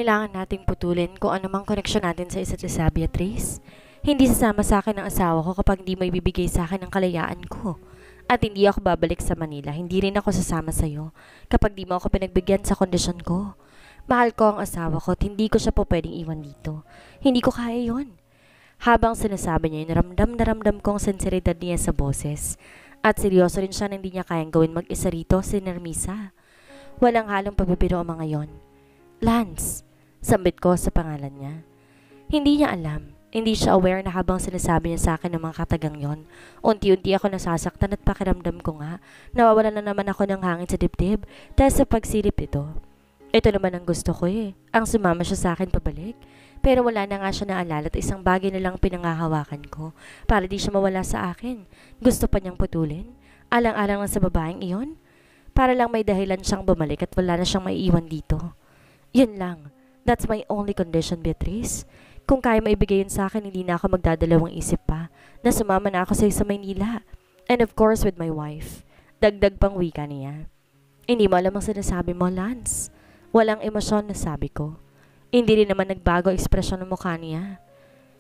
kailangan nating putulin kung anumang koneksyon natin sa isa't isa, Beatrice. Hindi sasama sa akin ang asawa ko kapag hindi mo ibibigay sa akin ang kalayaan ko. At hindi ako babalik sa Manila. Hindi rin ako sasama sa'yo kapag di mo ako pinagbigyan sa kondisyon ko. Mahal ko ang asawa ko at hindi ko siya po pwedeng iwan dito. Hindi ko kaya yon. Habang sinasabi niya yun, ramdam na ramdam ko ang sinseridad niya sa boses. At seryoso rin siya na hindi niya kayang gawin mag-isa rito si Nermisa. Walang halong pagbibiro ang mga yon. Lance, sambit ko sa pangalan niya. Hindi niya alam. Hindi siya aware na habang sinasabi niya sa akin ng mga katagang yon, unti-unti ako nasasaktan at pakiramdam ko nga, nawawalan na naman ako ng hangin sa dibdib dahil sa pagsilip ito. Ito naman ang gusto ko ang sumama siya sa akin pabalik. Pero wala na nga siya naalala at isang bagay na lang pinangahawakan ko para di siya mawala sa akin. Gusto pa niyang putulin? Alang-alang lang sa babaeng iyon? Para lang may dahilan siyang bumalik at wala na siyang maiiwan dito. Yun lang. That's my only condition, Beatrice. Kung kaya maibigay yun sa akin, hindi na ako magdadalawang isip pa na sumama na ako sa Maynila. And of course with my wife. Dagdag pang wika niya. Hindi mo alam ang sinasabi mo, Lance. Walang emosyon na sabi ko. Hindi rin naman nagbago ang ekspresyon ng mukha niya.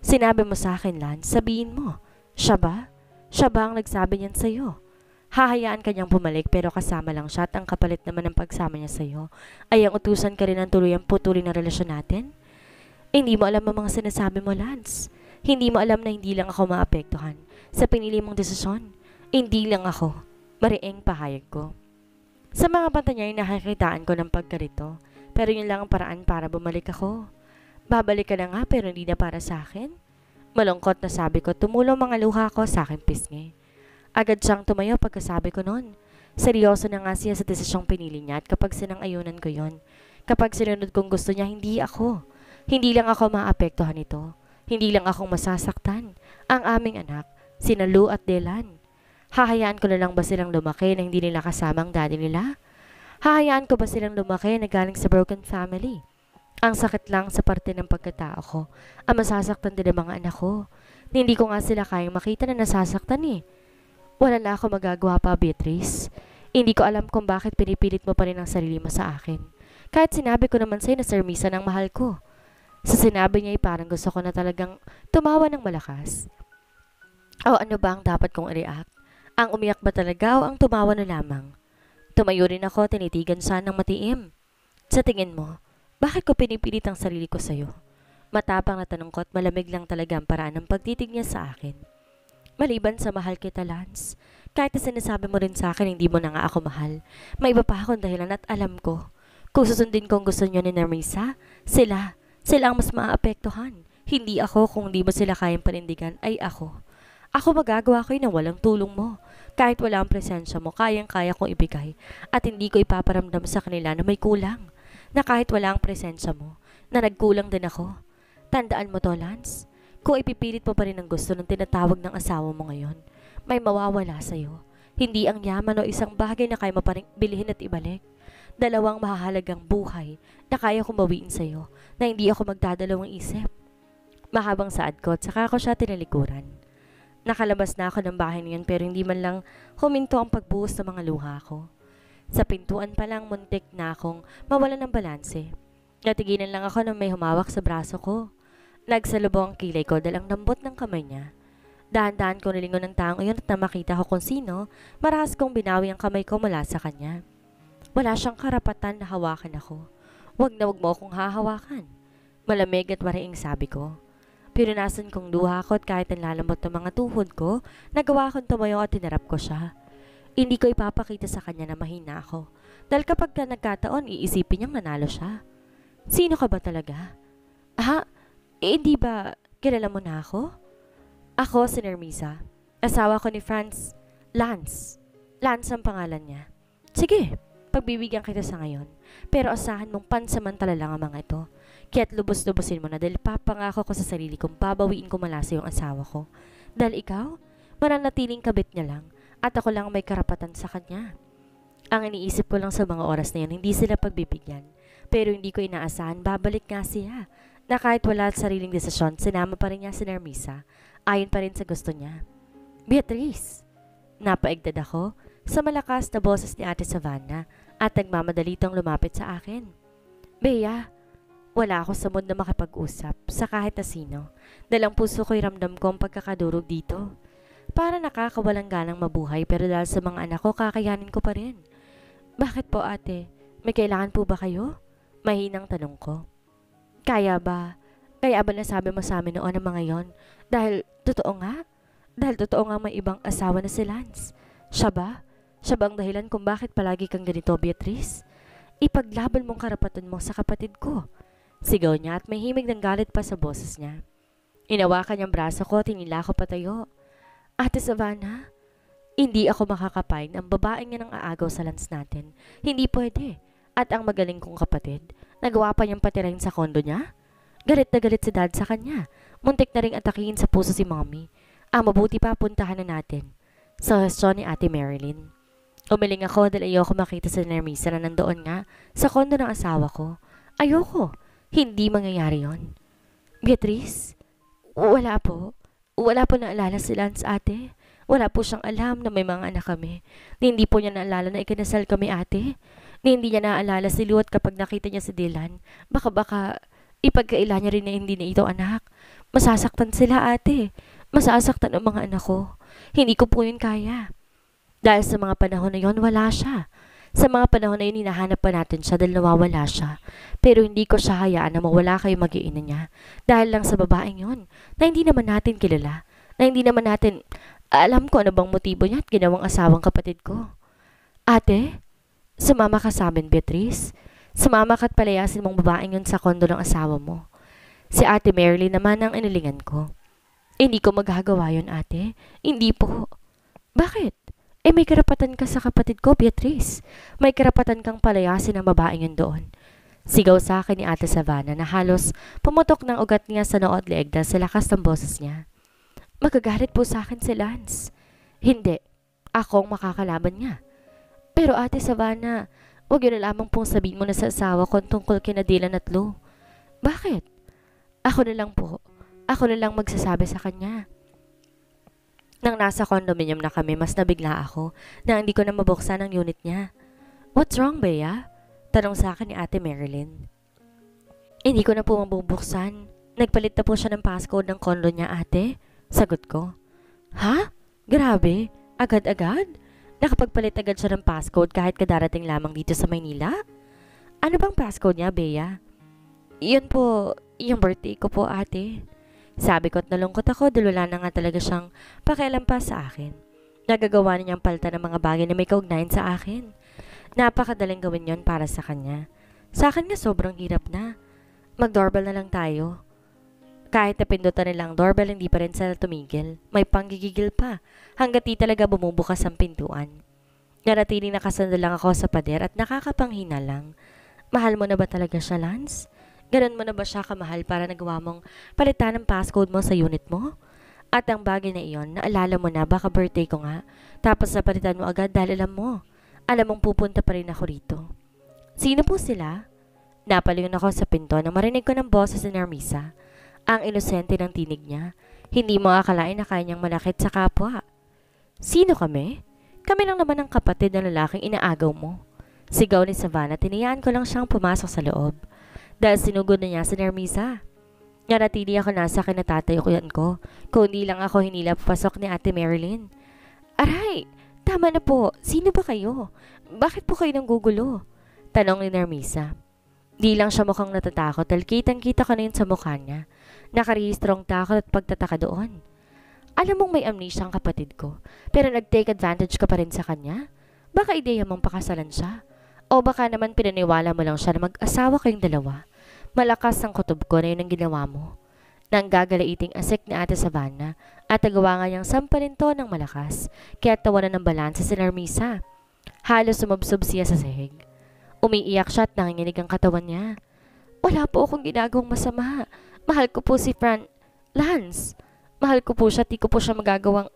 Sinabi mo sa akin, Lance, sabihin mo. Siya ba? Siya ba ang nagsabi niyan sa'yo? Hahayaan ka niyang bumalik pero kasama lang siya at ang kapalit naman ng pagsama niya sa'yo ay ang utusan ka rin ng tuluyang putulin na relasyon natin? Hindi mo alam ang mga sinasabi mo, Lance. Hindi mo alam na hindi lang ako maapektuhan sa pinili mong desisyon. Hindi lang ako. Mariing pahayag ko. Sa mga banta niya ay nakakitaan ko ng pagkarito. Pero yun lang ang paraan para bumalik ako. Babalik ka na nga pero hindi na para sa akin. Malungkot na sabi ko, tumulong mga luha ko sa aking pisngi. Agad siyang tumayo pagkasabi ko noon. Seryoso na nga siya sa desisyong pinili niya at kapag sinang-ayunan ko yon. Kapag sinunod kong gusto niya, hindi ako. Hindi lang ako maapektuhan nito. Hindi lang akong masasaktan. Ang aming anak, sina Lou at Delan. Hahayaan ko na lang ba silang lumaki na hindi nila kasama ang daddy nila? Hahayaan ko ba silang lumaki na galing sa broken family? Ang sakit lang sa parte ng pagkatao ko. Ang masasaktan din ang mga anak ko. Hindi ko nga sila kayang makita na nasasaktan Wala na ako magagawa pa, Beatrice. Hindi ko alam kung bakit pinipilit mo pa rin ang sarili mo sa akin. Kahit sinabi ko naman sa'yo na Sermisa ng mahal ko. Sa sinabi niya ay parang gusto ko na talagang tumawa ng malakas. O ano ba ang dapat kong i-react? Ang umiyak ba talaga o ang tumawa na lamang? Tumayo rin ako, tinitigan siya ng matiim. Sa tingin mo, bakit ko pinipilit ang sarili ko sa'yo? Matapang na tanong ko at malamig lang talaga ang paraan ng pagtitig niya sa akin. Maliban sa mahal kita, Lance, kahit na sinasabi mo rin sa akin hindi mo na nga ako mahal, may iba pa akong dahilan at alam ko. Kung susundin kong gusto niyo ni Nermisa, sila ang mas maaapektuhan. Hindi ako, kung di mo sila kayang panindigan, ay ako. Ako magagawa ko yun na walang tulong mo. Kahit wala ang presensya mo, kayang-kaya kong ibigay at hindi ko ipaparamdam sa kanila na may kulang. Na kahit wala ang presensya mo, na nagkulang din ako. Tandaan mo to, Lance. Kung ipipilit mo pa rin ang gusto ng tinatawag ng asawa mo ngayon, may mawawala sa'yo. Hindi ang yaman o isang bagay na kaya mo pa rin bilhin at ibalik. Dalawang mahahalagang buhay na kaya kong bawiin sa'yo na hindi ako magdadalawang isip. Mahabang saad ko at saka ako siya tinalikuran. Nakalabas na ako ng bahay niyon pero hindi man lang huminto ang pagbuhos ng mga luha ko. Sa pintuan pa lang muntik na akong mawalan ng balanse. Natigilan lang ako nang may humawak sa braso ko. Nagsalubong ang kilay ko dahil ang lambot ng kamay niya. Dahan-dahan ko nilingon ng taong iyon at na makita ko kung sino, marahas kong binawi ang kamay ko mula sa kanya. Wala siyang karapatan na hawakan ako. Wag na wag mo akong hahawakan. Malamig at mariing sabi ko. Pinunasan kong luha ko at kahit ang lalambot ng mga tuhod ko, nagawa kong tumayo at tinarap ko siya. Hindi ko ipapakita sa kanya na mahina ako. Dahil kapag ka nagkataon, iisipin niyang nanalo siya. Sino ka ba talaga? Hindi ba kilala mo na ako? Ako si Nermisa. Asawa ko ni Franz. Lance. Lance ang pangalan niya. Sige, pagbibigyan kita sa ngayon. Pero asahan mong pansamantala lang ang mga ito. Kaya't lubos-lubosin mo na dahil papangako ko sa sarili kong babawiin ko mula sa iyong asawa ko. Dahil ikaw, mananatiling kabit niya lang at ako lang may karapatan sa kanya. Ang iniisip ko lang sa mga oras na yan, hindi sila pagbibigyan. Pero hindi ko inaasahan, babalik nga siya. Na kahit wala at sariling desisyon, sinama pa rin niya si Nermisa. Ayon pa rin sa gusto niya. Beatrice! Napaigdad ako sa malakas na boses ni Ate Savannah at nagmamadalitong lumapit sa akin. Bea, Wala ako sa mood na makipag-usap sa kahit na sino. Dalang puso ko'y ramdam ko ang pagkakadurog dito. Para nakakawalang ganang mabuhay pero dahil sa mga anak ko, kakayanin ko pa rin. Bakit po ate? May kailangan po ba kayo? Mahinang tanong ko. Kaya ba? Kaya ba nasabi mo sa amin noon ang mga yon? Dahil totoo nga? Dahil totoo nga may ibang asawa na si Lance. Siya ba? Siya ba ang dahilan kung bakit palagi kang ganito, Beatrice? Ipaglaban mong karapatan mo sa kapatid ko. Sigaw niya at may himig ng galit pa sa boses niya. Inawakan niyang braso ko, tinila ko patayo. Ate Savannah, hindi ako makakapain ang babaeng niya ng aagaw sa Lance natin. Hindi pwede. At ang magaling kong kapatid, nagawa pa niyang patirahin sa kondo niya? Galit na galit si dad sa kanya. Muntik na ring atakihin sa puso si mommy. Mabuti pa puntahan na natin. Suggestion ni Ate Marilyn. Umiling ako dahil ayoko makita si Nermisa na nandoon nga sa kondo ng asawa ko. Ayoko. Hindi mangyayari yon. Beatrice? Wala po. Wala po naalala si Lance ate. Wala po siyang alam na may mga anak kami. Ni hindi po niya naalala na ikinasal kami ate. Ni hindi niya naalala si Luat kapag nakita niya si Dylan. Baka ipagkaila niya rin na hindi na ito anak. Masasaktan sila ate. Masasaktan ang mga anak ko. Hindi ko po yun kaya. Dahil sa mga panahon na yon, wala siya. Sa mga panahon na yun, hinahanap pa natin siya dahil nawawala siya. Pero hindi ko siya hayaan na mawala kayo mag-iina niya. Dahil lang sa babaeng yon, na hindi naman natin kilala. Na hindi naman natin alam ko ano bang motibo niya at ginawang asawang kapatid ko. Ate, sumama ka sa amin, Beatrice. Sumama ka at palayasin mong babaeng yun sa kondo ng asawa mo. Si Ate Marilyn naman ang inilingan ko. Hindi ko magagawa yun, ate. Hindi po. Bakit? May karapatan ka sa kapatid ko, Beatrice. May karapatan kang palayasin ang babaeng yun doon. Sigaw sa akin ni Ate Savannah na halos pumutok ng ugat niya sa nood leeg dahil sa lakas ng boses niya. Magagalit po sa akin si Lance. Hindi. Ako ang makakalaban niya. Pero Ate Savannah, huwag yun na lamang pong sabihin mo na sa asawa ko tungkol kina Dylan at Lou. Bakit? Ako na lang po. Ako na lang magsasabi sa kanya. Nang nasa condominium na kami, mas nabigla ako na hindi ko na mabuksan ang unit niya. What's wrong, Bea? Tanong sa akin ni Ate Marilyn. Hindi ko na po mabubuksan. Nagpalit na po siya ng passcode ng condo niya, ate. Sagot ko. Ha? Grabe? Agad-agad? Nakapagpalit agad siya ng passcode kahit kadarating lamang dito sa Maynila? Ano bang passcode niya, Bea? Yun po, yung birthday ko po, ate. Sabi ko at nalungkot ako dahil wala na nga talaga siyang pakialam pa sa akin. Nagagawa na niyang palta ng mga bagay na may kaugnayan sa akin. Napakadaling gawin yon para sa kanya. Sa akin nga sobrang hirap na. Mag-doorbell na lang tayo. Kahit napindutan nilang doorbell, hindi pa rin sila tumigil. May panggigigil pa, hanggat di talaga bumubukas ang pintuan. Naratiling nakasandal lang ako sa pader at nakakapanghina lang. Mahal mo na ba talaga siya, Lance? Ganon mo na ba siya kamahal para nagawa mong palitan ng passcode mo sa unit mo? At ang bagay na iyon, naalala mo na baka birthday ko nga, tapos napalitan mo agad dahil alam mong pupunta pa rin ako rito. Sino po sila? Napalingon ako sa pinto nang marinig ko ng boses ni Nermisa. Ang inosente ng tinig niya, hindi mo akalain na kaya niyang malakit sa kapwa. Sino kami? Kami lang naman ang kapatid ng lalaking inaagaw mo. Sigaw ni Savannah, tinayaan ko lang siyang pumasok sa loob. Dahil sinugod na niya si Nermisa. Nanatili ako nasa kinatatayukuyan ko, kundi lang ako hinila papasok ni Ate Marilyn. Aray! Tama na po. Sino ba kayo? Bakit po kayo nanggugulo? Tanong ni Nermisa. Di lang siya mukhang natatakot dahil kitang-kita ko na yun sa mukha niya. Nakarehistrong takot at pagtataka doon. Alam mong may amnesia ang kapatid ko, pero nag-take advantage ka pa rin sa kanya? Baka ideya mong pakasalan siya? O baka naman pinaniwala mo lang siya na mag-asawa kayong dalawa. Malakas ang kutob ko na yun ang ginawa mo. Nang gagalaiting asik ni Ate Savannah at nagawa nga niyang sampalin to ng malakas, kaya tawanan ng balansa si Nermisa. Halos sumubsob siya sa sahig. Umiiyak siya at nanginginig ang katawan niya. Wala po akong ginagawang masama. Mahal ko po si Lance. Mahal ko po siya at di ko po siya magagawang...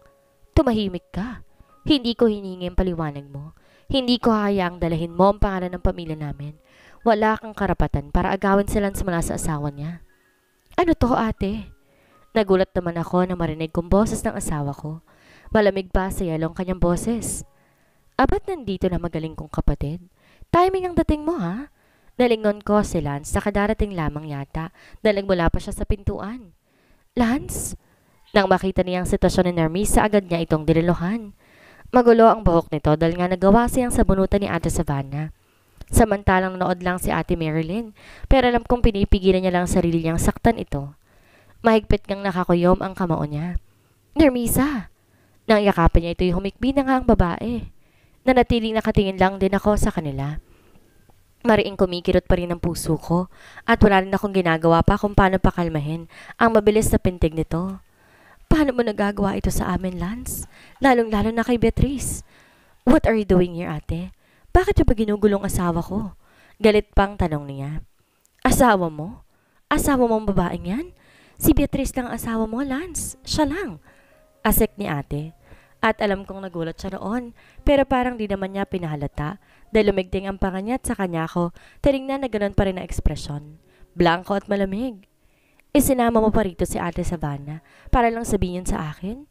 Tumahimik ka. Hindi ko hiningi ang paliwanag mo. Hindi ko hayaang dalahin mo ang pangalan ng pamilya namin. Wala kang karapatan para agawin sila mula sa asawa niya. Ano to, ate? Nagulat naman ako na marinig kong boses ng asawa ko. Malamig pa sa yalong kanyang boses. Abat nandito na magaling kong kapatid? Timing ang dating mo, ha? Nalingon ko si Lance na kadarating lamang yata dahil mula pa siya sa pintuan. Lance? Nang makita niya ang sitwasyon ni Nermisa, agad niya itong diniluhan. Magulo ang buhok nito dahil nga nagawa siyang sabunutan ni Ate Savannah. Samantalang nood lang si Ate Marilyn, pero alam kong pinipigilan niya lang sarili niyang saktan ito. Mahigpit ngang nakakuyom ang kamao niya. Nermisa! Nang yakapin niya ito'y humikbi na nga ang babae. Nanatiling nakatingin lang din ako sa kanila. Mariing kumikirot pa rin ang puso ko at wala rin akong ginagawa pa kung paano pakalmahin ang mabilis na pintig nito. Paano mo nagagawa ito sa amin, Lance? Lalong-lalo na kay Beatrice. What are you doing here, ate? Bakit niyo ba ginugulong asawa ko? Galit pang tanong niya. Asawa mo? Asawa mong babaeng yan? Si Beatrice lang asawa mo, Lance. Siya lang. Asek ni ate. At alam kong nagulat siya noon, pero parang di naman niya pinahalata dahil lumigting ang panga niya at sa kanya ko, tinignan na ganoon pa rin na ekspresyon. Blanco at malamig. Isinama mo pa rito si Ate Savannah para lang sabihin sa akin?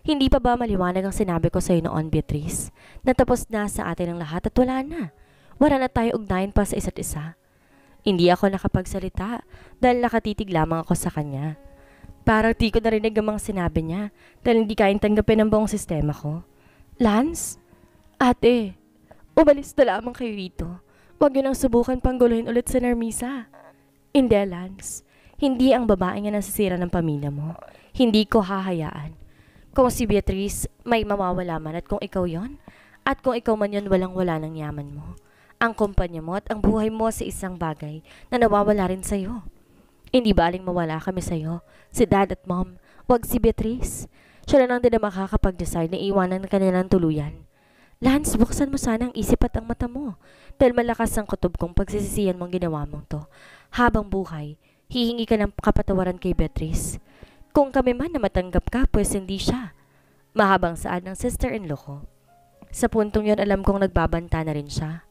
Hindi pa ba maliwanag ang sinabi ko sa iyo noon, Beatrice? Natapos na sa atin ang lahat at wala na. Wala na tayo ugnayan pa sa isa't isa. Hindi ako nakapagsalita dahil nakatitig lamang ako sa kanya. Parang di ko narinig ang mga sinabi niya dahil hindi kayang tanggapin ang buong sistema ko. Lance? Ate, umalis na lamang kayo rito. Huwag yun ang subukan pang guluhin ulit sa Nermisa. Hindi, Lance. Hindi ang babae nga nasisira ng pamilya mo. Hindi ko hahayaan. Kung si Beatrice may mawawala man at kung ikaw yon, at kung ikaw man yon walang-wala ng yaman mo, ang kumpanya mo at ang buhay mo sa isang bagay na nawawala rin sa'yo. Hindi baling mawala kami sa'yo, si dad at mom, wag si Beatrice. Siya na lang din na makakapag-decide na iwanan ng kanilang tuluyan. Lance, buksan mo sana ang isip at ang mata mo dahil malakas ang kutob kong pagsisisihan mong ginawa mong to. Habang buhay, hihingi ka ng kapatawaran kay Beatrice. Kung kami man na matanggap ka, pues hindi siya. Mahabang saad ng sister-in-law ko. Sa puntong yon alam kong nagbabanta na rin siya.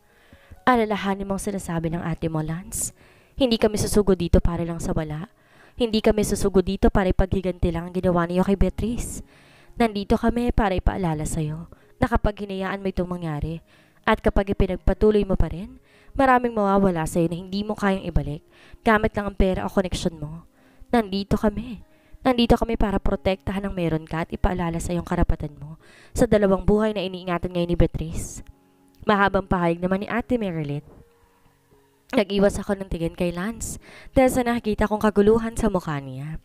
Alalahanin mong sinasabi ng ate mo, Lance. Hindi kami susugod dito para lang sa wala. Hindi kami susugod dito para ipaghiganti lang ang ginawa niyo kay Beatrice. Nandito kami para ipaalala sa'yo na kapag hinayaan mo itong mangyari at kapag ipinagpatuloy mo pa rin, maraming mawawala sa'yo na hindi mo kayang ibalik gamit lang ang pera o koneksyon mo. Nandito kami. Nandito kami para protektahan ang meron ka at ipaalala sa iyong karapatan mo sa dalawang buhay na iniingatan ngayon ni Beatrice. Mahabang pahayag naman ni Ate Marilyn. Nag-iwas ako ng tingin kay Lance dahil sa nakikita kong kaguluhan sa mukha niya.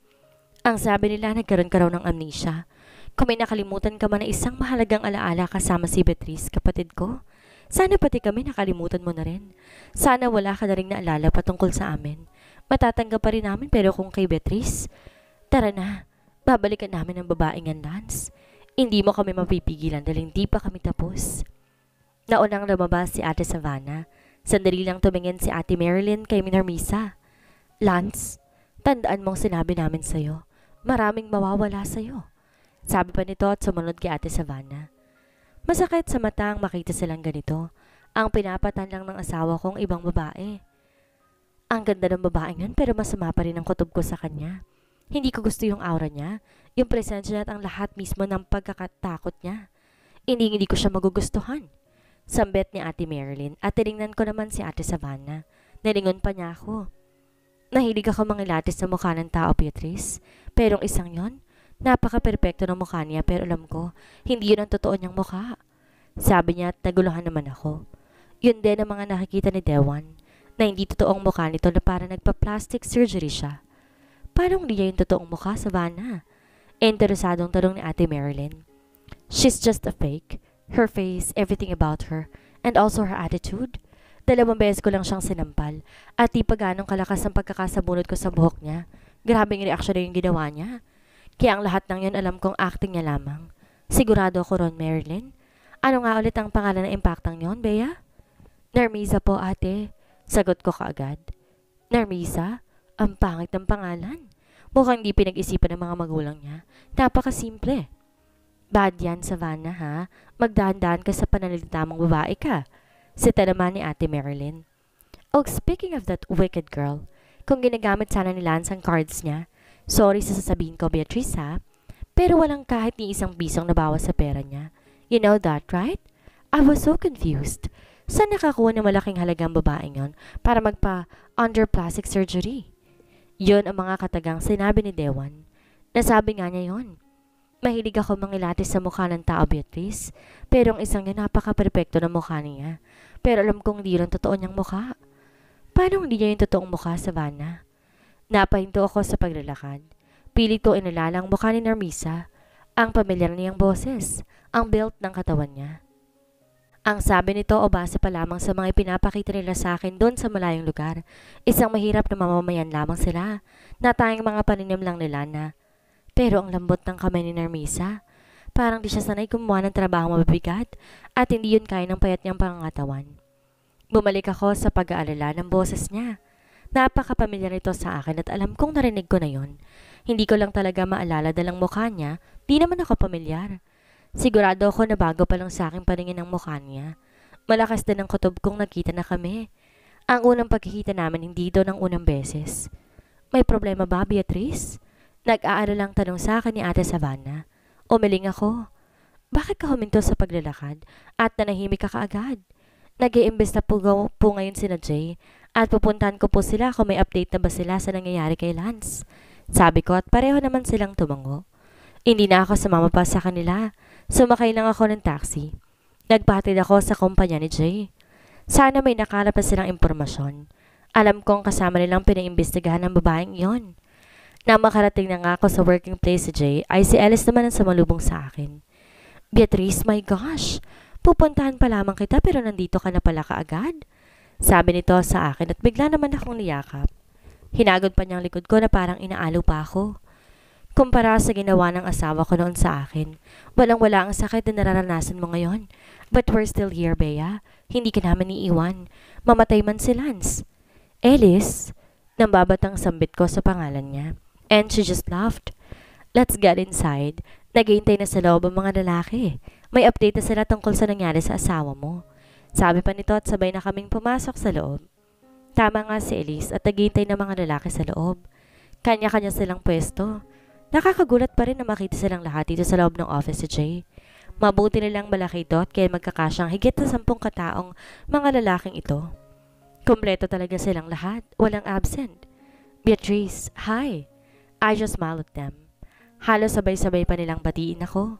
Ang sabi nila nagkaroon ka raw ng amnesia. Kung may nakalimutan ka man na isang mahalagang alaala kasama si Beatrice, kapatid ko, sana pati kami nakalimutan mo na rin. Sana wala ka na rin naalala patungkol sa amin. Matatanggap pa rin namin pero kung kay Beatrice, tara na, babalikan namin ang babaeng yan, Lance. Hindi mo kami mapipigilan dahil hindi pa kami tapos. Naunang lumabas si Ate Savannah. Sandali lang tumingin si Ate Marilyn kay Nermisa. Lance, tandaan mong sinabi namin sa'yo. Maraming mawawala sa'yo. Sabi pa nito at sumunod kay Ate Savannah. Masakit sa mata ang makita silang ganito. Ang pinapatan lang ng asawa kong ibang babae. Ang ganda ng babaeng yun pero masama pa rin ang kutob ko sa kanya. Hindi ko gusto yung aura niya, yung presensya at ang lahat mismo ng pagkakatakot niya. Hindi ko siya magugustuhan. Sambet ni Ate Marilyn at tinignan ko naman si Ate Savannah. Nalingon pa niya ako. Nahilig ako mangilatis sa mukha ng tao, Beatrice. Pero ang isang yon, napaka-perpekto ng mukha niya pero alam ko, hindi yun ang totoo niyang mukha. Sabi niya at naguluhan naman ako. Yun din ang mga nakikita ni Dewan, na hindi totoong mukha nito na para nagpa-plastic surgery siya. Paano hindi niya yung totoong mukha, Savannah? Interesadong tanong ni Ate Marilyn. She's just a fake. Her face, everything about her, and also her attitude. 2 beses ko lang siyang sinampal at di pa ganong kalakas ang pagkakasabunod ko sa buhok niya. Grabing reaksyon na yung ginawa niya. Kaya ang lahat ng yun alam kong acting niya lamang. Sigurado ako ron, Marilyn. Ano nga ulit ang pangalan ng impactang yon, Bea? Nermisa po, ate. Sagot ko kaagad. Nermisa? Ang pangit ng pangalan. Mukhang di pinag-isipan ng mga magulang niya. Napakasimple. Bad yan, Savannah, ha? Magdahan-dahan ka sa pananalita mong babae ka. Sita naman ni Ate Marilyn. Oh, speaking of that wicked girl, kung ginagamit sana ni Lance ang cards niya, sorry sa sasabihin ko, Beatrice, ha? Pero walang kahit ni isang bisong nabawas sa pera niya. You know that, right? I was so confused. Saan nakakuha ng malaking halagang babaeng yon para magpa-under plastic surgery? Yon ang mga katagang sinabi ni Dewan. Nasabi nga niya yon. Mahilig ako mangilatis sa mukha ng tao, Beatrice. Pero ang isang yun napaka-perpekto na mukha niya. Pero alam kong hindi rin totoo niyang mukha. Paano hindi niya yung totoong mukha, Savannah? Napahinto ako sa paglalakad. Pilit ko inalala ang mukha ni Narmisa, ang pamilyar niyang boses, ang build ng katawan niya. Ang sabi nito o base pa lamang sa mga ipinapakita nila sa akin doon sa malayong lugar. Isang mahirap na mamamayan lamang sila, na tayong mga paninim lang nila na. Pero ang lambot ng kamay ni Narmisa, parang di siya sanay gumawa ng trabaho mabibigat at hindi yun kaya ng payat niyang pangangatawan. Bumalik ako sa pag-aalala ng boses niya. Napakapamilyar nito sa akin at alam kong narinig ko na yon. Hindi ko lang talaga maalala dalang mukha niya, di naman ako pamilyar. Sigurado ako na bago pa lang sa aking paningin ang mukha niya. Malakas din ang kutob kong nagkita na kami. Ang unang pagkikita namin hindi doon ang unang beses. May problema ba, Beatrice? Nag-aalalang tanong sa akin ni Ate Savannah. Umiling ako. Bakit ka huminto sa paglalakad at nanahimik ka kaagad? Nag-iimbes na po ngayon sina Jay at pupuntahan ko po sila kung may update na ba sila sa nangyayari kay Lance. Sabi ko at pareho naman silang tumango. Hindi na ako sumama pa sa kanila. Sumakay lang ako ng taxi. Nagpatid ako sa kumpanya ni Jay. Sana may nakalap na silang impormasyon. Alam kong kasama nilang pinaimbestigahan ng babaeng iyon. Nang makarating na nga ako sa working place si Jay, ay si Alice naman ang sumalubong sa akin. Beatrice, my gosh! Pupuntahan pa lamang kita pero nandito ka na pala kaagad. Sabi nito sa akin at bigla naman akong niyakap. Hinagod pa niyang likod ko na parang inaalo pa ako. Kumpara sa ginawa ng asawa ko noon sa akin, walang-wala ang sakit na nararanasan mo ngayon. But we're still here, Bea. Hindi ka naman iiwan. Mamatay man si Lance. Alice, nambabatang sambit ko sa pangalan niya. And she just laughed. Let's get inside. Naghihintay na sa loob ang mga lalaki. May update na sila tungkol sa nangyari sa asawa mo. Sabi pa nito at sabay na kaming pumasok sa loob. Tama nga si Elise at naghihintay na mga lalaki sa loob. Kanya-kanya silang pwesto. Nakakagulat pa rin na makita silang lahat dito sa loob ng office si Jay. Mabuti nilang malaki ito at kaya magkakasyang higit na 10 kataong mga lalaking ito. Kompleto talaga silang lahat, walang absent. Beatrice, hi! I just smiled at them. Halos sabay-sabay pa nilang batiin ako.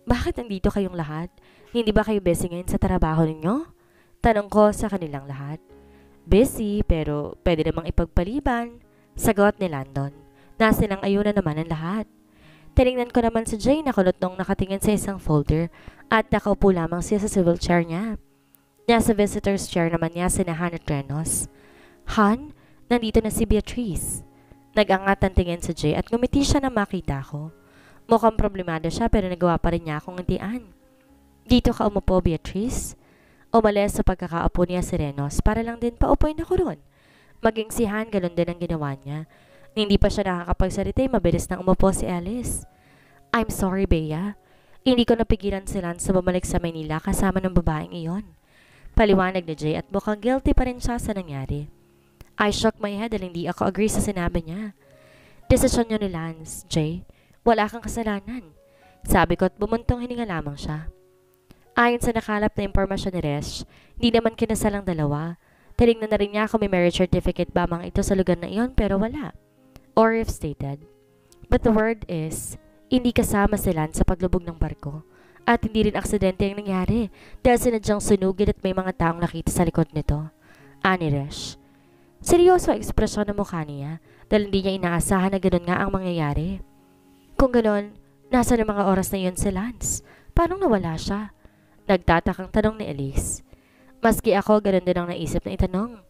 Bakit nandito kayong lahat? Hindi ba kayo busy ngayon sa trabaho ninyo? Tanong ko sa kanilang lahat. Busy pero pwede namang ipagpaliban. Sagot ni Landon. Nasilang ayunan naman ang lahat. Tinignan ko naman si Jay na kulot nung nakatingin sa isang folder at nakaupo lamang siya sa swivel chair niya. Nasa visitor's chair naman niya si Han at Renos. Han, nandito na si Beatrice. Nag-angat ang tingin si Jay at ngumiti siya na makita ko. Mukhang problemado siya pero nagawa pa rin niya akong ngantian. Dito ka umupo, Beatrice. Umalis sa pagkakaupo niya si Renos para lang din paupuin ako ron. Maging si Han, galon din ang ginawa niya. Hindi pa siya nakakapagsalita, mabilis nang umupo si Alice. I'm sorry, Bea. Hindi ko napigilan si Lance sa bumalik sa Manila kasama ng babaeng iyon. Paliwanag ni Jay at mukhang guilty pa rin siya sa nangyari. I shook my head dahil hindi ako agree sa sinabi niya. Desisyon niyo ni Lance, Jay. Wala kang kasalanan. Sabi ko at bumuntong hininga lamang siya. Ayon sa nakalap na impormasyon ni Resh, hindi naman kinasal ang dalawa. Tinignan na rin niya kung may marriage certificate ba mga ito sa lugar na iyon pero wala. Or if stated. But the word is, hindi kasama si Lance sa paglubog ng barko. At hindi rin aksidente ang nangyari dahil sinadyang sunugin at may mga taong nakita sa likod nito. Ani Resh. Seryoso ang ekspresyon ng mukha niya dahil hindi niya inaasahan na ganoon nga ang mangyayari. Kung ganoon, nasa ng mga oras na iyon si Lance? Paano nawala siya? Nagtatakang tanong ni Elise. Maski ako, ganoon din ang naisip na itanong.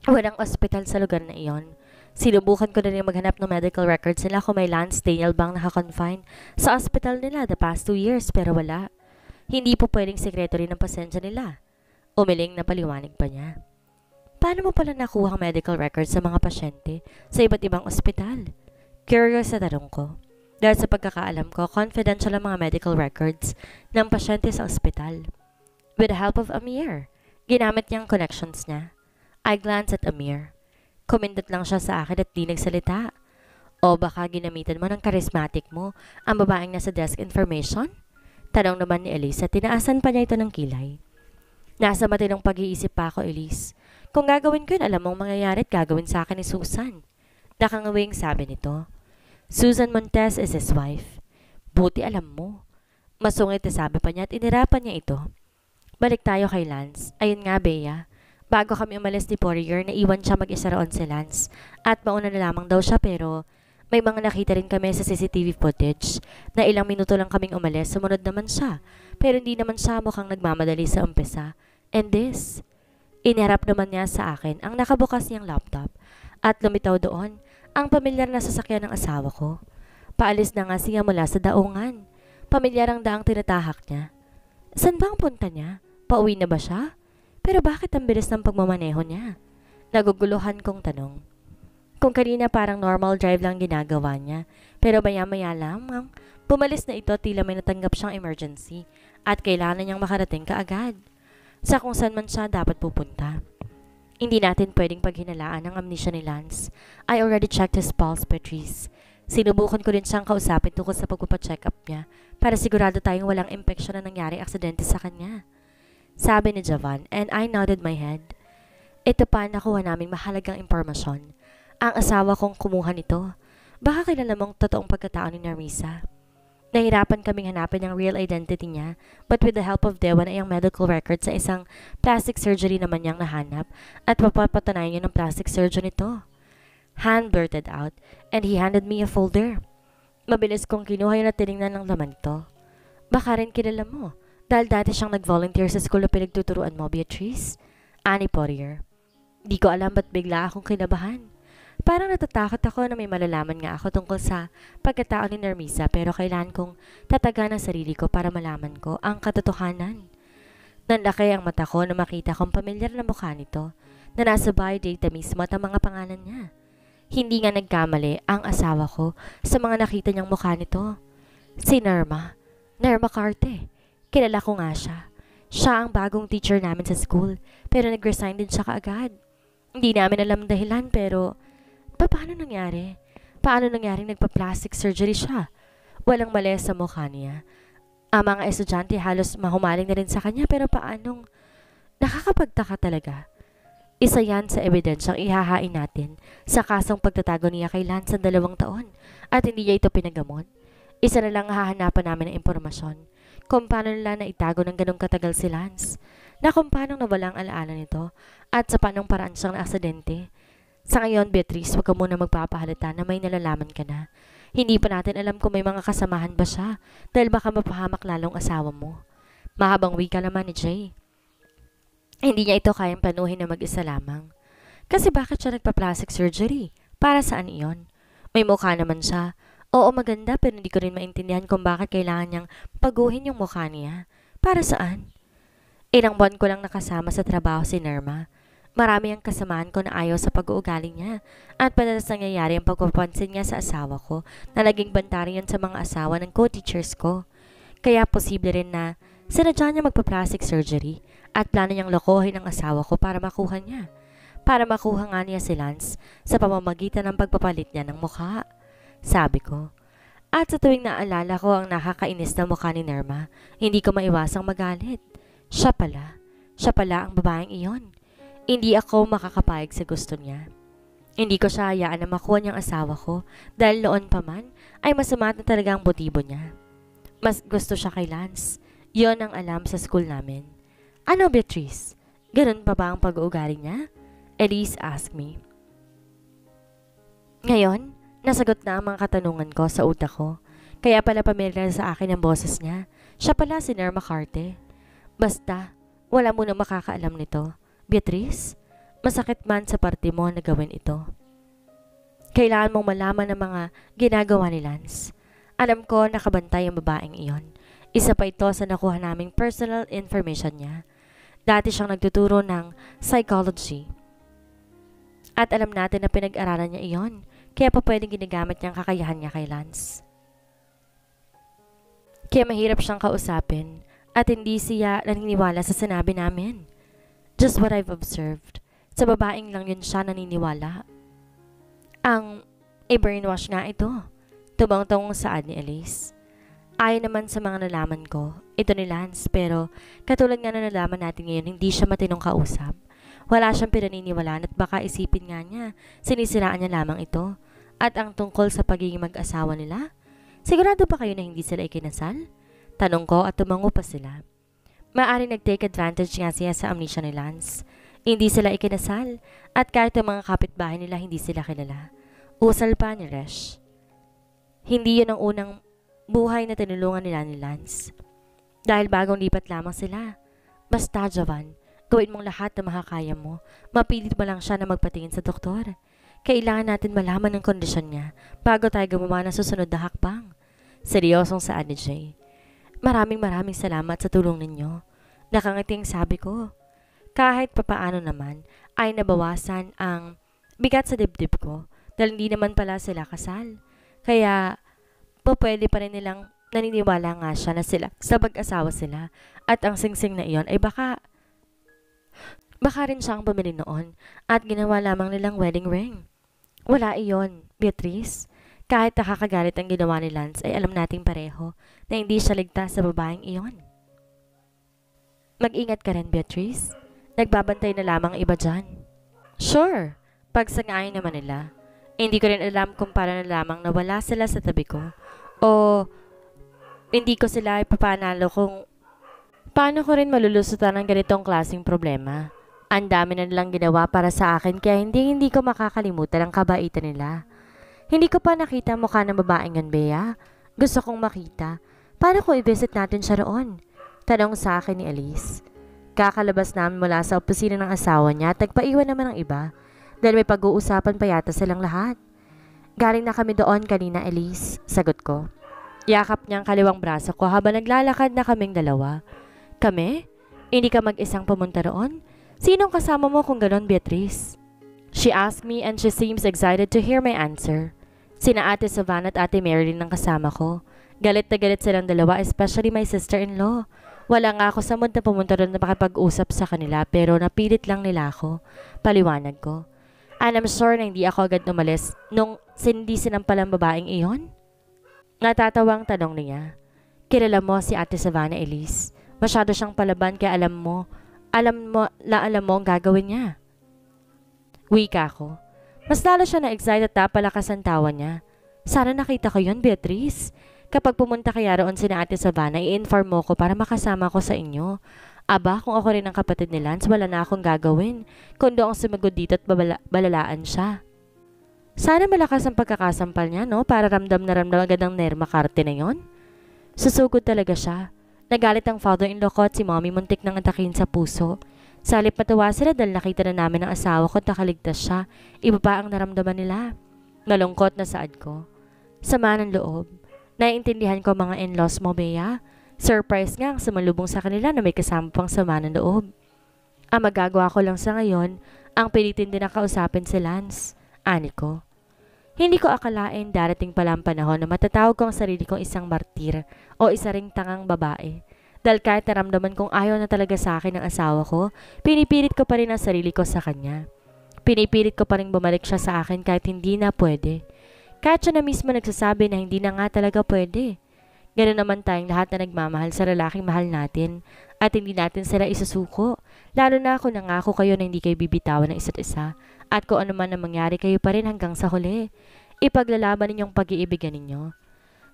Walang ospital sa lugar na iyon. Sinubukan ko na rin maghanap ng medical records nila kung may Lance Daniel bang nakakonfine sa ospital nila the past 2 years pero wala. Hindi po pwedeng sekreto rin ang pasensya nila. Umiling na paliwanag pa niya. Paano mo pala nakuha ang medical records sa mga pasyente sa iba't ibang ospital? Curious sa tanong ko. Dahil sa pagkakaalam ko, confidential ang mga medical records ng pasyente sa ospital. With the help of Amir, ginamit niya ang connections niya. I glanced at Amir. Kumindot lang siya sa akin at di nagsalita. O baka ginamitan mo ng charismatic mo ang babaeng nasa desk information? Tanong naman ni Elisa, tinaasan pa niya ito ng kilay. Nasa matinong pag-iisip pa ako, Elise. Kung gagawin ko yun, alam mong mangyayari at gagawin sa akin ni Susan. Nakangawing sabi nito. Susan Montes is his wife. Buti alam mo. Masungit na sabi pa niya at inirapan niya ito. Balik tayo kay Lance. Ayun nga, Bea. Bago kami umalis ni Poirier, naiwan siya mag-isa roon si Lance. At mauna na lamang daw siya pero may mga nakita rin kami sa CCTV footage na ilang minuto lang kaming umalis, sumunod naman siya. Pero hindi naman siya mukhang nagmamadali sa umpisa. And this? Inharap naman niya sa akin ang nakabukas niyang laptop at lumitaw doon ang pamilyar na sasakyan ng asawa ko. Paalis na nga siya mula sa daungan. Pamilyar ang daang tinatahak niya. San ba ang punta niya? Pauwi na ba siya? Pero bakit ang bilis ng pagmamaneho niya? Naguguluhan kong tanong. Kung kanina parang normal drive lang ginagawa niya, pero maya-maya lamang, bumalis na ito tila may natanggap siyang emergency at kailangan niyang makarating kaagad. Sa kung saan man siya dapat pupunta. Hindi natin pwedeng paghinalaan ang amnesia ni Lance. I already checked his pulse, Patrice. Sinubukan ko rin siyang kausapin tungkol sa pagpapacheck up niya para sigurado tayong walang impeksyon na nangyari aksidente sa kanya. Sabi ni Javan and I nodded my head. Ito pa nakuha naming mahalagang impormasyon. Ang asawa kong kumuha nito. Baka kilala mong totoong pagkatao ni Narisa. Nahirapan kaming hanapin ang real identity niya but with the help of Dewan ay ang medical record sa isang plastic surgery naman niyang nahanap at papapatunayan niya ng plastic surgeon ito. Han blurted out and he handed me a folder. Mabilis kong kinuha yun at tinignan ng laman to. Baka rin kilala mo dahil dati siyang nag-volunteer sa school na pinagtuturuan mo, Beatrice. Annie Poirier. Di ko alam ba't bigla akong kinabahan. Parang natatakot ako na may malalaman nga ako tungkol sa pagkatao ni Narmisa pero kailangan kong tatagan ang sarili ko para malaman ko ang katotohanan. Nanlaki ang mata ko na makita kong pamilyar na mukha nito na nasa biodata mismo at ang mga pangalan niya. Hindi nga nagkamali ang asawa ko sa mga nakita niyang mukha nito. Si Nerma. Nerma Carte. Kilala ko nga siya. Siya ang bagong teacher namin sa school pero nag-resign din siya kaagad. Hindi namin alam dahilan pero paano nangyari? Paano nangyaring nagpa-plastic surgery siya? Walang mali sa mukha niya. Ang mga estudyante halos mahumaling na rin sa kanya pero paanong nakakapagtaka talaga. Isa yan sa ebidensyang ihahain natin sa kasong pagtatago niya kay Lance sa 2 taon at hindi niya ito pinagamot. Isa na lang hahanapan namin ng impormasyon kung paano nila naitago ng ganong katagal si Lance, na kung paano nawala ang alaala nito at sa paanong paraan siyang naaksidente. Sa ngayon, Beatrice, huwag ka muna magpapahalata na may nalalaman ka na. Hindi pa natin alam kung may mga kasamahan ba siya dahil baka mapahamak lalong asawa mo. Mahabang wika naman ni Jay. Hindi niya ito kayang planuhin na mag-isa lamang. Kasi bakit siya nagpa-plastic surgery? Para saan iyon? May mukha naman siya. Oo, maganda pero hindi ko rin maintindihan kung bakit kailangan niyang paguhin yung mukha niya. Para saan? Ilang buwan ko lang nakasama sa trabaho si Nerma. Marami ang kasamaan ko na ayaw sa pag-uugali niya at madalas nangyayari ang pagpapansin niya sa asawa ko na naging bantari yan sa mga asawa ng co-teachers ko. Kaya posible rin na sinadya niya magpa-plastic surgery at plano niyang lokohin ang asawa ko para makuha niya. Para makuha nga niya si Lance sa pamamagitan ng pagpapalit niya ng mukha. Sabi ko. At sa tuwing naalala ko ang nakakainis na mukha ni Nerma, hindi ko maiwasang magalit. Siya pala ang babaeng iyon. Hindi ako makakapayag sa gusto niya. Hindi ko siya hayaan na makuha niyang asawa ko dahil noon pa man ay masama na talaga ang motibo niya. Mas gusto siya kay Lance. Yon ang alam sa school namin. Ano, Beatrice? Ganun pa ba ang pag-uugali niya? Elise asked me. Ngayon, nasagot na ang mga katanungan ko sa utak ko. Kaya pala pamilyar sa akin ang boses niya. Siya pala si Nerma Carte. Basta, wala mo na makakaalam nito. Beatrice, masakit man sa parte mo na gawin ito. Kailangan mong malaman ang mga ginagawa ni Lance. Alam ko nakabantay ang babaeng iyon. Isa pa ito sa nakuha naming personal information niya. Dati siyang nagtuturo ng psychology. At alam natin na pinag-aralan niya iyon, kaya pa pwedeng ginagamit niyang kakayahan niya kay Lance. Kaya mahirap siyang kausapin at hindi siya naniniwala sa sinabi namin. Just what I've observed. Sa babaeng lang yun siya naniniwala. Ang brainwash nga ito. Tubang-tong saad ni Elise. Ayon naman sa mga nalaman ko, ito ni Lance, pero katulad nga na nalaman natin ngayon, hindi siya matinong kausap. Wala siyang pinaniniwalaan at baka isipin nga niya, sinisiraan niya lamang ito. At ang tungkol sa pagiging mag-asawa nila, sigurado ba kayo na hindi sila ikinasal? Tanong ko at tumango pa sila. Maaaring nag-take advantage nga siya sa amnesia ni Lance. Hindi sila ikinasal at kahit ang mga kapitbahay nila hindi sila kilala. Usal pa ni Resh. Hindi yun ang unang buhay na tinulungan nila ni Lance. Dahil bagong lipat lamang sila. Basta, Jovan, gawin mong lahat na makakaya mo. Mapilit mo lang siya na magpatingin sa doktor. Kailangan natin malaman ang kondisyon niya bago tayo gumawa ng susunod na hakbang. Seryosong saad ni Jay. Maraming salamat sa tulong ninyo. Nakangiting sabi ko. Kahit papaano naman ay nabawasan ang bigat sa dibdib ko dahil hindi naman pala sila kasal. Kaya pwede pa rin nilang naniniwala nga siya na sila sa pag-asawa sila at ang singsing na iyon ay baka rin siyang bumili noon at ginawa lamang nilang wedding ring. Wala iyon, Beatrice. Kahit nakakagalit ang ginawa ni Lance ay alam nating pareho na hindi siya ligtas sa babaeng iyon. Mag-ingat ka rin, Beatrice. Nagbabantay na lamang iba dyan. Sure, pagsangayin naman nila. Hindi ko rin alam kung paano na lamang nawala sila sa tabi ko. O hindi ko sila ipapanalo kung paano ko rin malulusutan ng ganitong klaseng problema. Ang dami na nilang ginawa para sa akin kaya hindi ko makakalimutan ang kabaitan nila. Hindi ko pa nakita mukha ng babaeng yun, Bea. Gusto kong makita. Paano kung i-visit natin siya roon? Tanong sa akin ni Elise. Kakalabas namin mula sa opisina ng asawa niya at nagpaiwan naman ng iba dahil may pag-uusapan pa yata silang lahat. Galing na kami doon kanina, Elise. Sagot ko. Yakap niya ang kaliwang braso ko habang naglalakad na kaming dalawa. Kami? Hindi ka mag-isang pumunta roon? Sinong kasama mo kung ganon, Beatrice? She asked me and she seems excited to hear my answer. Sina Ate Savannah at Ate Marilyn ang kasama ko. Galit na galit silang dalawa, especially my sister-in-law. Wala nga ako sa mood na pumunta doon na makipag-usap sa kanila pero napilit lang nila ako. Paliwanag ko. And I'm sure na hindi ako agad umalis nung hindi sinampalang babaeng iyon. Natatawang tanong niya. Kilala mo si Ate Savannah, Elise. Masyado siyang palaban kaya alam mo ang gagawin niya. Wika ko. Mas lalo siya na-excite at napalakas ang tawa niya. Sana nakita ko yun, Beatrice. Kapag pumunta kaya roon sina Ate Savannah, i-inform mo ko para makasama ko sa inyo. Aba, kung ako rin ang kapatid ni Lance, wala na akong gagawin. Kundi ang sumagod dito at balalaan siya. Sana malakas ang pagkakasampal niya, no? Para ramdam agad ang Nerma Carte na yon. Susugod talaga siya. Nagalit ang father-in-law ko at si mommy muntik nang atakin sa puso. Sa halip matawa sila dahil nakita na namin ang asawa ko at nakaligtas siya. Iba pa ang naramdaman nila. Nalungkot na saad ko. Sama ng loob. Naiintindihan ko mga in-laws mo, Bea. Surprise nga ang sumalubong sa kanila na may kasama pang sama ng loob. Ang magagawa ko lang sa ngayon, ang pilitin din na kausapin si Lance. Ani ko. Hindi ko akalain darating pala ang panahon na matatawag ko ang sarili kong isang martir o isa ring tangang babae. Dahil kahit naramdaman kong ayaw na talaga sa akin ng asawa ko, pinipilit ko pa rin ang sarili ko sa kanya. Pinipilit ko pa rin bumalik siya sa akin kahit hindi na pwede. Kahit siya na mismo nagsasabi na hindi na nga talaga pwede. Ganoon naman tayong lahat na nagmamahal sa lalaking mahal natin at hindi natin sila isusuko. Lalo na ako nangako kayo na hindi kayo bibitawan ng isa't isa. At kung ano man ang mangyari kayo pa rin hanggang sa huli. Ipaglalaban ninyong pag-iibigan ninyo.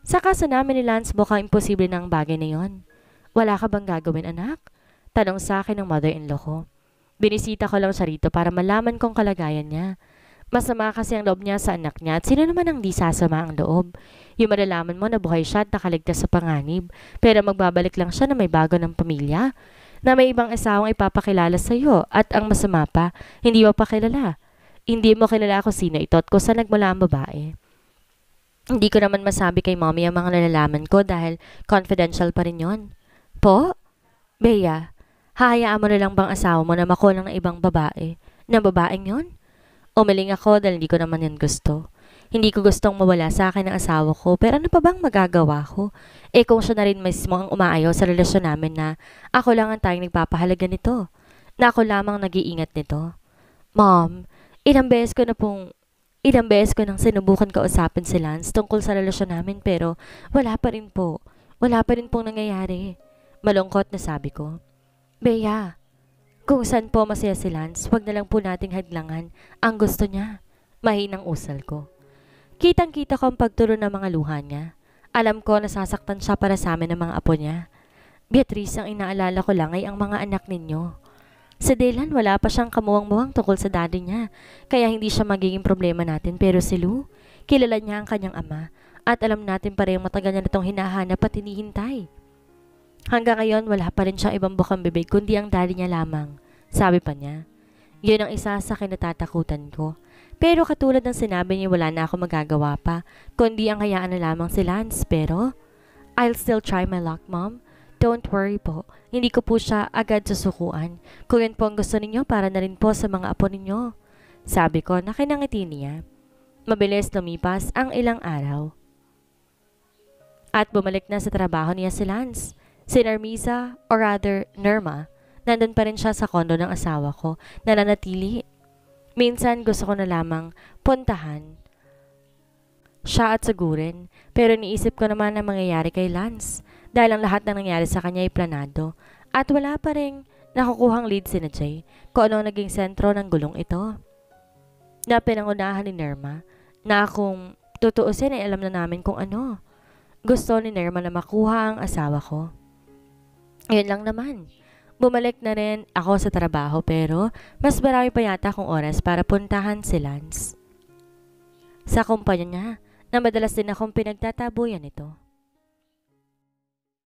Sa kaso namin ni Lance, mukhang imposible na ang bagay na yon. Wala ka bang gagawin, anak? Tanong sa akin ng mother-in-law ko. Binisita ko lang siya rito para malaman kong kalagayan niya. Masama kasi ang loob niya sa anak niya at sino naman ang di sasama ang loob? Yung malalaman mo na buhay siya at nakaligtas sa panganib, pero magbabalik lang siya na may bago ng pamilya, na may ibang asawang ipapakilala sa iyo at ang masama pa, hindi mo pa kilala. Hindi mo kilala kung sino ito at kung saan nagmula ang babae. Hindi ko naman masabi kay mommy ang mga nalalaman ko dahil confidential pa rin yon. Po? Bea, hahayaan mo na lang bang asawa mo na makulang ng ibang babae? Na babaeng yon? Umiling ako dahil hindi ko naman yan gusto. Hindi ko gustong mawala sa akin ang asawa ko pero ano pa bang magagawa ko? Kung siya na rin mismo ang umaayaw sa relasyon namin na ako lang ang tayong nagpapahalaga nito. Na ako lamang nag-iingat nito. Mom, ilang beses ko nang sinubukan kausapin si Lance tungkol sa relasyon namin pero wala pa rin po. Wala pa rin pong nangyayari. Malungkot na sabi ko. Bea, kung saan po masaya si Lance, wag na lang po nating hadlangan ang gusto niya. Mahinang usal ko. Kitang-kita ko ang pagtulo ng mga luha niya. Alam ko nasasaktan siya para sa amin ng mga apo niya. Beatrice, ang inaalala ko lang ay ang mga anak ninyo. Sa Dylan, wala pa siyang kamuwang-muwang tungkol sa daddy niya, kaya hindi siya magiging problema natin. Pero si Lou, kilala niya ang kanyang ama, at alam natin pa rin matagal niya na itong hinahanap at hinihintay. Hanggang ngayon, wala pa rin siyang ibang bukang bibig kundi ang daddy niya lamang. Sabi pa niya, yun ang isa sa kinatatakutan ko. Pero katulad ng sinabi niya, wala na ako magagawa pa, kundi ang hayaan na lamang si Lance. Pero, I'll still try my luck, Mom. Don't worry po, hindi ko po siya agad susukuan. Kung yun po ang gusto ninyo, para na rin po sa mga apo ninyo. Sabi ko na kinangiti niya. Mabilis lumipas ang ilang araw. At bumalik na sa trabaho niya si Lance. Si Narmisa, or rather, Nerma, nandun pa rin siya sa kondo ng asawa ko, nananatili. Minsan gusto ko na lamang puntahan siya at sagurin, pero niisip ko naman ang mangyayari kay Lance dahil ang lahat na nangyari sa kanya ay planado at wala pa rin nakukuhang lead si Jay kung ano naging sentro ng gulong ito. Na pinangunahan ni Nerma na kung tutuusin ay alam na namin kung ano. Gusto ni Nerma na makuha ang asawa ko. Ayun lang naman. Bumalik na rin ako sa trabaho pero mas marami pa yata akong oras para puntahan si Lance. Sa kumpanya niya na madalas din akong pinagtatabuyan nito.